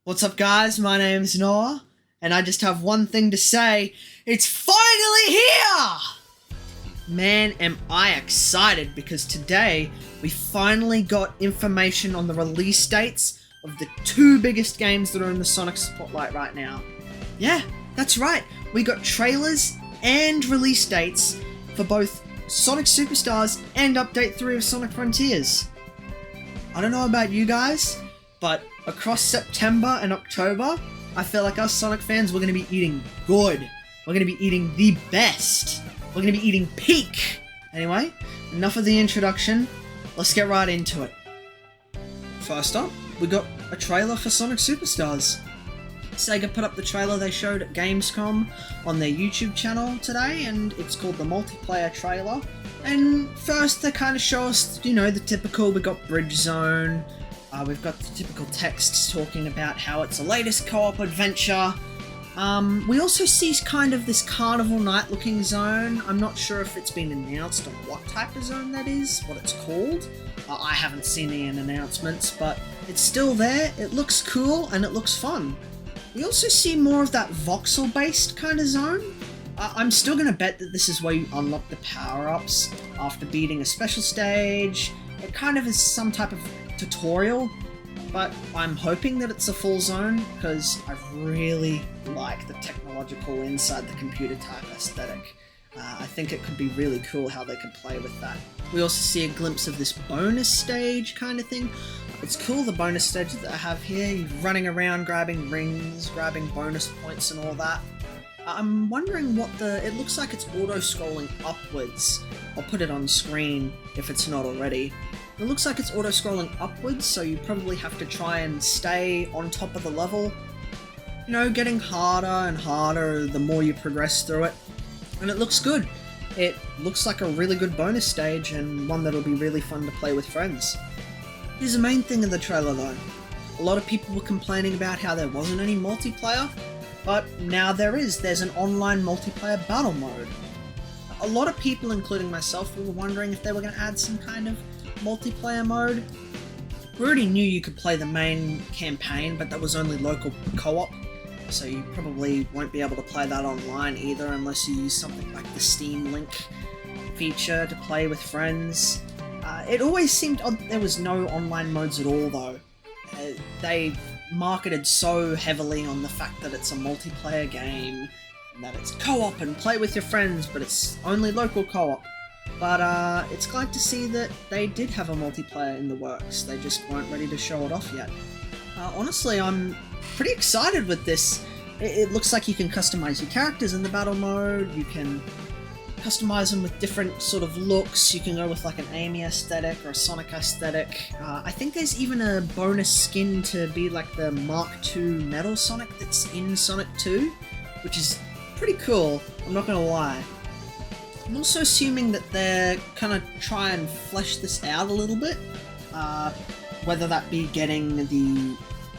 What's up, guys? My name's Noah, and I just have one thing to say. It's finally here! Man, am I excited, because today we finally got information on the release dates of the two biggest games that are in the Sonic spotlight right now. Yeah, that's right. We got trailers and release dates for both Sonic Superstars and Update 3 of Sonic Frontiers. I don't know about you guys, but across September and October, I feel like us Sonic fans, we're going to be eating good. We're going to be eating the best. We're going to be eating peak. Anyway, enough of the introduction. Let's get right into it. First up, we got a trailer for Sonic Superstars. Sega put up the trailer they showed at Gamescom on their YouTube channel today, and it's called the multiplayer trailer. And first they kind of show us, the typical, we got Bridge Zone, we've got the typical texts talking about how it's the latest co-op adventure. We also see kind of this Carnival Night looking zone. I'm not sure if it's been announced on what type of zone that is, what it's called. I haven't seen any announcements, but it's still there, it looks cool, and it looks fun. We also see more of that voxel-based kind of zone. I'm still going to bet that this is where you unlock the power-ups after beating a special stage. It kind of is some type of tutorial, but I'm hoping that it's a full zone, because I really like the technological inside the computer type aesthetic. I think it could be really cool how they could play with that. We also see a glimpse of this bonus stage kind of thing. It's cool, the bonus stage that I have here, you're running around grabbing rings, grabbing bonus points and all that. I'm wondering it looks like it's auto-scrolling upwards. I'll put it on screen if it's not already. It looks like it's auto-scrolling upwards, so you probably have to try and stay on top of the level. Getting harder and harder the more you progress through it. And it looks good. It looks like a really good bonus stage, and one that'll be really fun to play with friends. Here's the main thing in the trailer though. A lot of people were complaining about how there wasn't any multiplayer, but now there is. There's an online multiplayer battle mode. A lot of people, including myself, were wondering if they were going to add some kind of multiplayer mode. We already knew you could play the main campaign, but that was only local co-op, so you probably won't be able to play that online either unless you use something like the Steam Link feature to play with friends. It always seemed odd that there was no online modes at all though. They marketed so heavily on the fact that it's a multiplayer game, and that it's co-op and play with your friends, but it's only local co-op. But it's glad to see that they did have a multiplayer in the works, they just weren't ready to show it off yet. Honestly, I'm pretty excited with this. It looks like you can customize your characters in the battle mode, you can customize them with different sort of looks. You can go with like an Amy aesthetic or a Sonic aesthetic. I think there's even a bonus skin to be like the Mark II Metal Sonic that's in Sonic 2, which is pretty cool, I'm not gonna lie. I'm also assuming that they're gonna try and flesh this out a little bit, whether that be getting the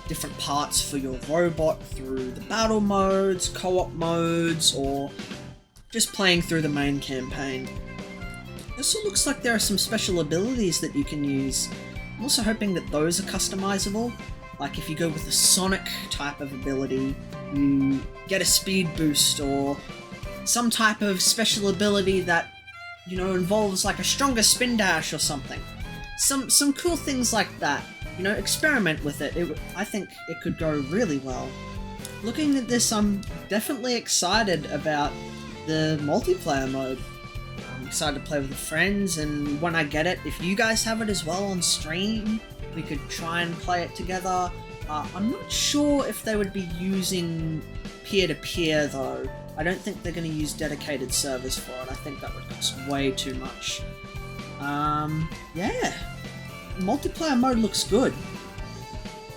different parts for your robot through the battle modes, co-op modes, or just playing through the main campaign. It also looks like there are some special abilities that you can use. I'm also hoping that those are customizable. Like if you go with a Sonic type of ability, you get a speed boost, or some type of special ability that, involves like a stronger spin dash or something. Some cool things like that. Experiment with it. I think it could go really well. Looking at this, I'm definitely excited about the multiplayer mode. I'm excited to play with friends, and when I get it, if you guys have it as well on stream, we could try and play it together. I'm not sure if they would be using peer-to-peer though. I don't think they're going to use dedicated servers for it. I think that would cost way too much. Yeah. Multiplayer mode looks good.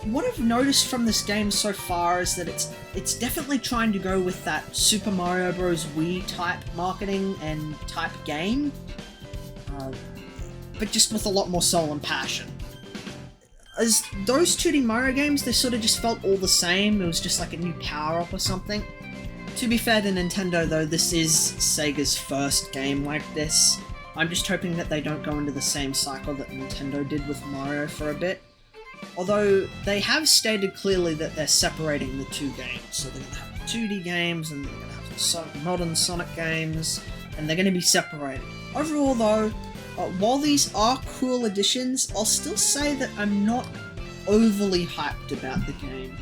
What I've noticed from this game so far is that it's definitely trying to go with that Super Mario Bros. Wii type marketing and type game, but just with a lot more soul and passion. As those 2D Mario games, they sort of just felt all the same. It was just like a new power-up or something. To be fair to Nintendo though, this is Sega's first game like this. I'm just hoping that they don't go into the same cycle that Nintendo did with Mario for a bit. Although they have stated clearly that they're separating the two games. So they're going to have the 2D games and they're going to have the modern Sonic games, and they're going to be separated. Overall though, while these are cool additions, I'll still say that I'm not overly hyped about the game.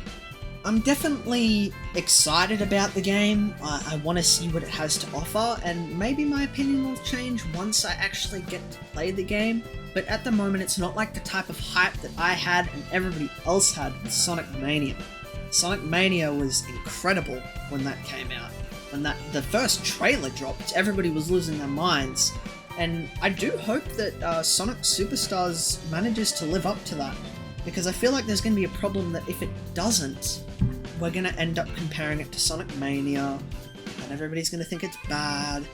I'm definitely excited about the game. I want to see what it has to offer, and maybe my opinion will change once I actually get to play the game. But at the moment, it's not like the type of hype that I had and everybody else had with Sonic Mania. Sonic Mania was incredible when that came out. When the first trailer dropped, everybody was losing their minds. And I do hope that Sonic Superstars manages to live up to that. Because I feel like there's going to be a problem that if it doesn't, we're going to end up comparing it to Sonic Mania, and everybody's going to think it's bad.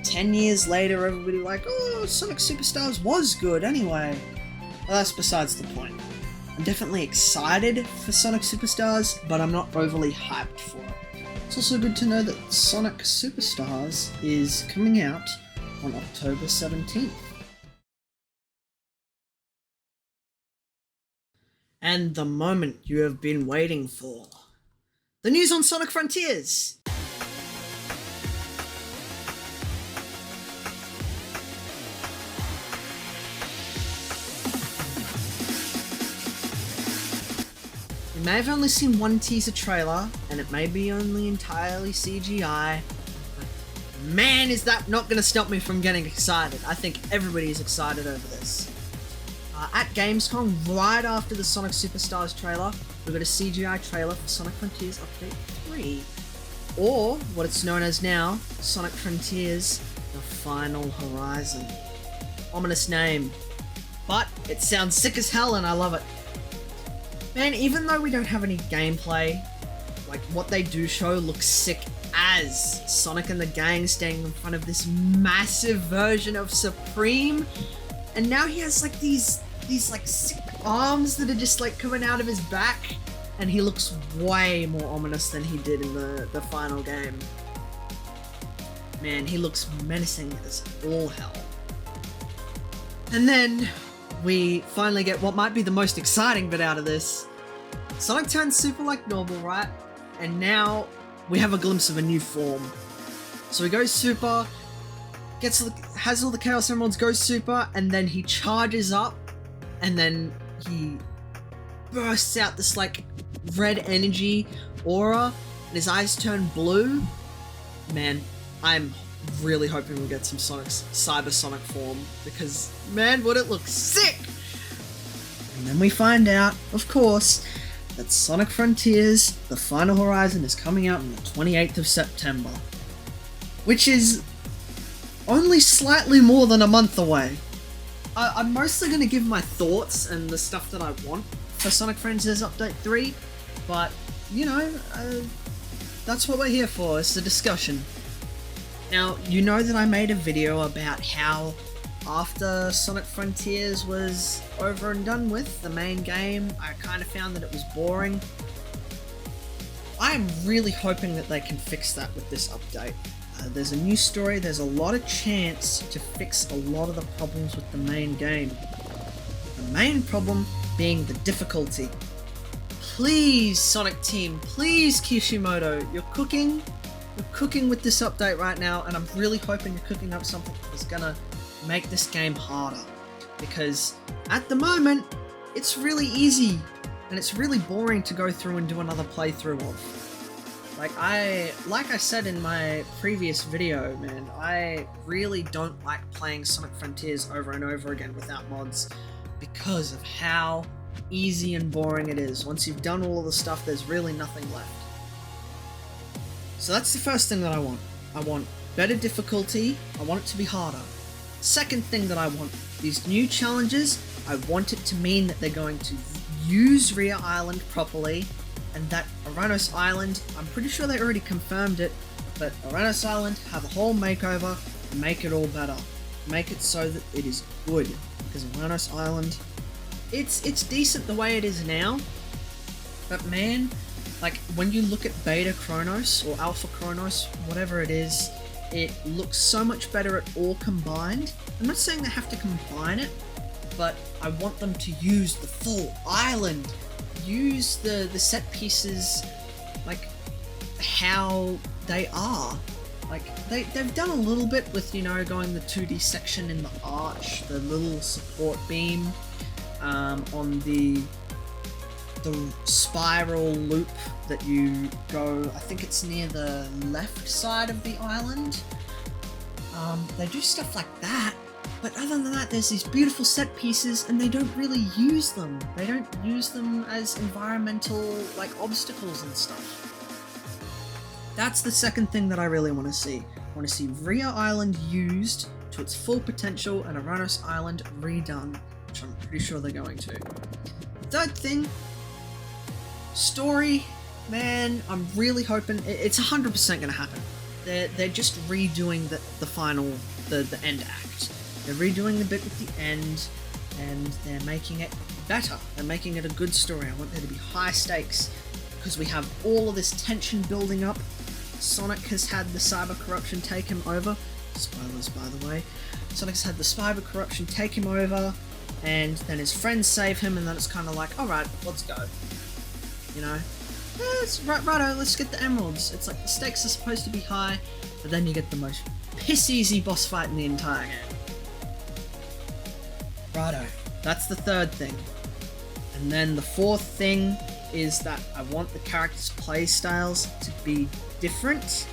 10 years later, everybody like, oh, Sonic Superstars was good anyway. Well, that's besides the point. I'm definitely excited for Sonic Superstars, but I'm not overly hyped for it. It's also good to know that Sonic Superstars is coming out on October 17th. And the moment you have been waiting for. The news on Sonic Frontiers! You may have only seen one teaser trailer, and it may be only entirely CGI, but man, is that not going to stop me from getting excited. I think everybody is excited over this. At Gamescom, right after the Sonic Superstars trailer, we got a CGI trailer for Sonic Frontiers Update 3. Or, what it's known as now, Sonic Frontiers The Final Horizon. Ominous name. But, it sounds sick as hell and I love it. Man, even though we don't have any gameplay, like, what they do show looks sick as Sonic and the gang standing in front of this massive version of Supreme. And now he has like these like sick arms that are just like coming out of his back, and he looks way more ominous than he did in the final game. Man, he looks menacing as all hell. And then we finally get what might be the most exciting bit out of this. Sonic turns super like normal, right? And now we have a glimpse of a new form. So he goes super, has all the Chaos Emeralds, goes super, and then he charges up, and then he bursts out this like red energy aura, and his eyes turn blue. Man, I'm really hoping we get some Sonic's Cyber Sonic form, because man, would it look sick! And then we find out, of course, that Sonic Frontiers The Final Horizon is coming out on the 28th of September, which is only slightly more than a month away. I'm mostly going to give my thoughts and the stuff that I want for Sonic Frontiers Update 3, but, you know, that's what we're here for, it's a discussion. Now, you know that I made a video about how after Sonic Frontiers was over and done with, the main game, I kind of found that it was boring. I'm really hoping that they can fix that with this update. There's a new story, there's a lot of chance to fix a lot of the problems with the main game. The main problem being the difficulty. Please, Sonic Team, please, Kishimoto, you're cooking with this update right now, and I'm really hoping you're cooking up something that's gonna make this game harder. Because at the moment, it's really easy, and it's really boring to go through and do another playthrough of. Like I said in my previous video, man, I really don't like playing Sonic Frontiers over and over again without mods because of how easy and boring it is. Once you've done all of the stuff, there's really nothing left. So that's the first thing that I want. I want better difficulty, I want it to be harder. Second thing that I want, these new challenges, I want it to mean that they're going to use Rhea Island properly, and that Aranos Island, I'm pretty sure they already confirmed it, but Aranos Island have a whole makeover and make it all better. Make it so that it is good, because Aranos Island, it's decent the way it is now, but man, like when you look at Beta Chronos or Alpha Chronos, whatever it is, it looks so much better at all combined. I'm not saying they have to combine it, but I want them to use the full island, use the set pieces like how they are. Like they've done a little bit with, you know, going the 2D section in the arch, the little support beam on the spiral loop that you go, I think it's near the left side of the island. They do stuff like that, but other than that, there's these beautiful set pieces and they don't really use them. They don't use them as environmental like obstacles and stuff. That's the second thing that I really want to see. I want to see Rio Island used to its full potential and Aranos Island redone, which I'm pretty sure they're going to. Third thing, story. Man, I'm really hoping it's 100% going to happen. They're just redoing the final, the end act. They're redoing the bit with the end, and they're making it better. They're making it a good story. I want there to be high stakes, because we have all of this tension building up. Sonic has had the cyber corruption take him over. Spoilers, by the way. Sonic has had the cyber corruption take him over, and then his friends save him, and then it's kind of like, alright, let's go. You know? Righto, let's get the emeralds. It's like the stakes are supposed to be high, but then you get the most piss-easy boss fight in the entire game. Righto. That's the third thing. And then the fourth thing is that I want the characters' play styles to be different.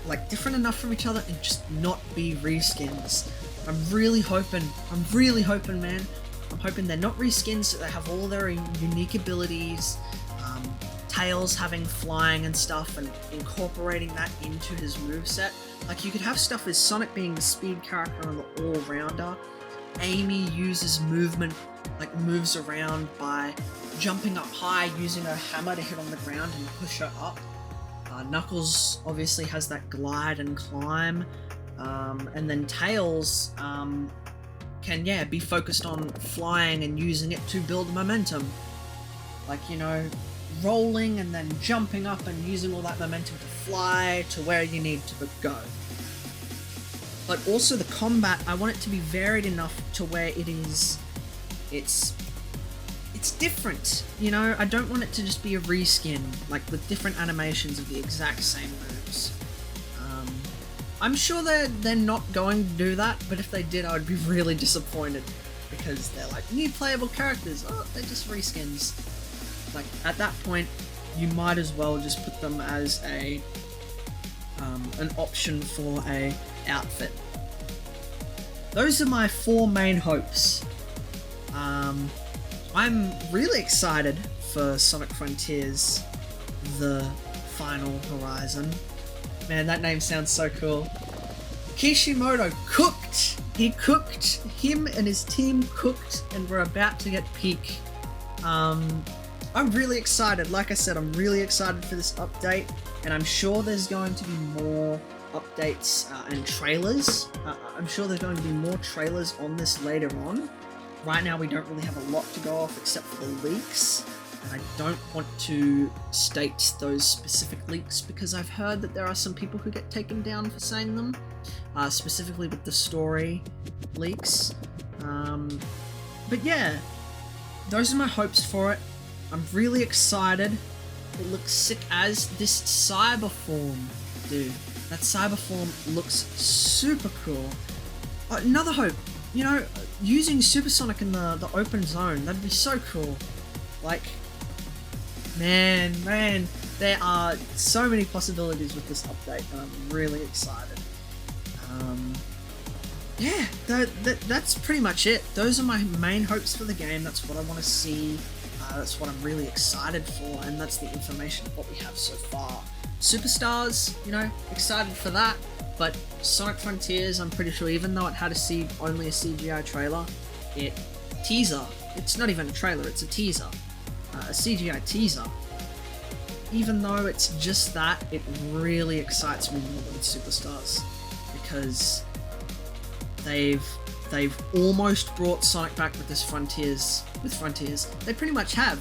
Like, different enough from each other and just not be reskins. I'm really hoping, man. I'm hoping they're not reskins, so they have all their unique abilities. Tails having flying and stuff and incorporating that into his moveset. Like, you could have stuff as Sonic being the speed character and the all-rounder. Amy uses movement, like moves around by jumping up high, using her hammer to hit on the ground and push her up. Knuckles obviously has that glide and climb. And then Tails can, be focused on flying and using it to build momentum. Like, you know, rolling and then jumping up and using all that momentum to fly to where you need to go. But also the combat, I want it to be varied enough to where it's different, you know? I don't want it to just be a reskin, like with different animations of the exact same moves. I'm sure they're not going to do that, but if they did, I would be really disappointed, because they're like, new playable characters, oh, they're just reskins. Like, at that point, you might as well just put them as an option for a outfit. Those are my 4 main hopes. I'm really excited for Sonic Frontiers, the final horizon. Man, that name sounds so cool. Kishimoto cooked! He cooked! Him and his team cooked, and we're about to get peak. I'm really excited. Like I said, I'm really excited for this update, and I'm sure there's going to be more updates and trailers. I'm sure there's going to be more trailers on this later on. Right now we don't really have a lot to go off except for the leaks, and I don't want to state those specific leaks because I've heard that there are some people who get taken down for saying them, specifically with the story leaks. But yeah, those are my hopes for it. I'm really excited. It looks sick as this cyber form, dude. That cyber form looks super cool. Another hope, you know, using Supersonic in the open zone, that'd be so cool. Like, man, there are so many possibilities with this update, and I'm really excited. Yeah, that's pretty much it. Those are my main hopes for the game. That's what I want to see. That's what I'm really excited for, and that's the information of what we have so far. Superstars, you know, excited for that, but Sonic Frontiers, I'm pretty sure, even though it had only a CGI trailer, it's not even a trailer, it's a teaser, a CGI teaser. Even though it's just that, it really excites me more than Superstars, because they've almost brought Sonic back with Frontiers. They pretty much have,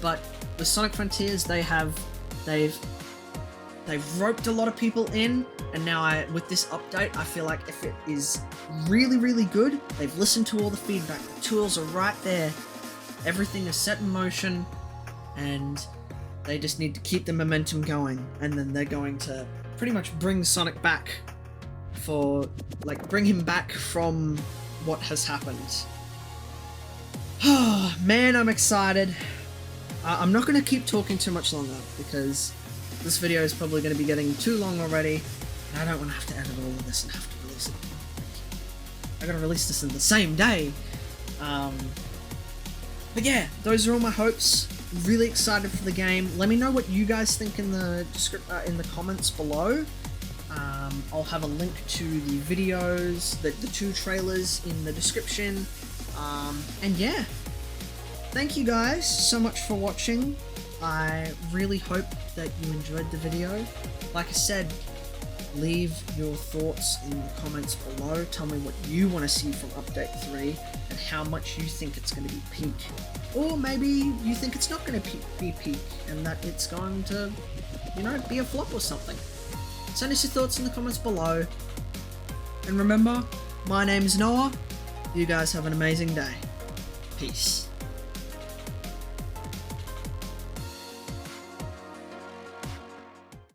but with Sonic Frontiers, they've roped a lot of people in, and now with this update, I feel like if it is really, really good, they've listened to all the feedback, the tools are right there, everything is set in motion, and they just need to keep the momentum going, and then they're going to pretty much bring Sonic back bring him back from what has happened. Oh, man, I'm excited. I'm not going to keep talking too much longer, because this video is probably going to be getting too long already, and I don't want to have to edit all of this and have to release it. I gotta release this in the same day. But yeah, those are all my hopes. Really excited for the game. Let me know what you guys think in the comments below. I'll have a link to the videos, the 2 trailers in the description. And yeah, thank you guys so much for watching. I really hope that you enjoyed the video. Like I said, leave your thoughts in the comments below. Tell me what you want to see from Update 3 and how much you think it's going to be peak. Or maybe you think it's not going to be peak and that it's going to, be a flop or something. Send us your thoughts in the comments below. And remember, my name's Noah. You guys have an amazing day. Peace.